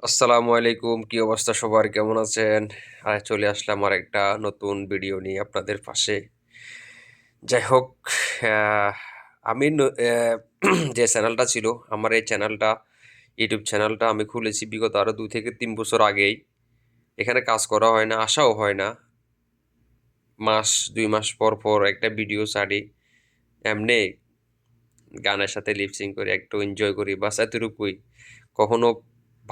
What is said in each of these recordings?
আসসালামু আলাইকুম, কি অবস্থা সবার? কেমন আছেন? চলে আসলাম আর একটা নতুন ভিডিও নিয়ে আপনাদের পাশে। যাই হোক, আহ, আমি যে চ্যানেলটা ছিল আমার, এই চ্যানেলটা, ইউটিউব চ্যানেলটা আমি খুলেছি বিগত আরো 2 থেকে 3 বছর আগেই। এখানে কাজ করা হয় না, আসাও হয় না। 2 মাস পর পর একটা ভিডিও ছাড়ি, এমনি গানের সাথে লিপসিং করি, একটু এনজয় করি, বাস এতটুকুই। কখনো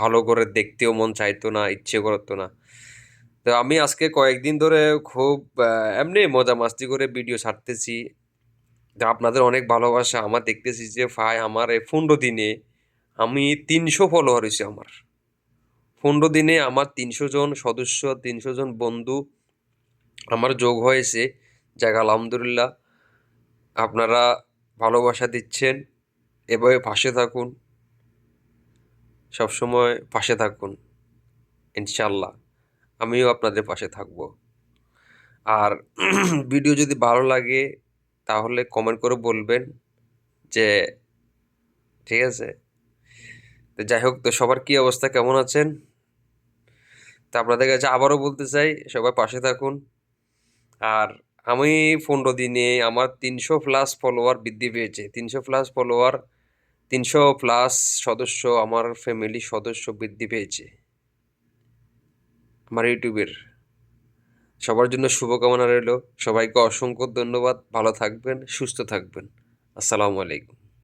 ভালো করে দেখতেও মন চাইতো না, ইচ্ছে করতো না। তো আমি আজকে কয়েকদিন ধরে খুব এমনি মজা মাস্তি করে ভিডিও ছাড়তেছি। তো আপনাদের অনেক ভালোবাসা আমার দেখতেছি যে ভাই, আমার এই 15 দিনে আমি 300 ফলোয়ার হয়েছে আমার। 15 দিনে আমার 300 জন সদস্য, 300 জন বন্ধু আমার যোগ হয়েছে। যাক আলহামদুলিল্লাহ, আপনারা ভালোবাসা দিচ্ছেন, এভাবে পাশে থাকুন, সবসময় পাশে থাকুন। ইনশাল্লাহ আমিও আপনাদের পাশে থাকবো। আর ভিডিও যদি ভালো লাগে তাহলে কমেন্ট করে বলবেন যে ঠিক আছে। তো যাই হোক, তো সবার কি অবস্থা, কেমন আছেন? তা আপনাদের কাছে আবারও বলতে চাই, সবাই পাশে থাকুন। আর আমি 15 দিনে আমার 300+ ফলোয়ার বৃদ্ধি পেয়েছে, 300+ ফলোয়ার, 300+ সদস্য, আমার ফ্যামিলি সদস্য বৃদ্ধি পেয়েছে আমার ইউটিউবের। সবার জন্য শুভকামনা রইল। সবাইকে অসংখ্য ধন্যবাদ। ভালো থাকবেন, সুস্থ থাকবেন। আসসালামু আলাইকুম।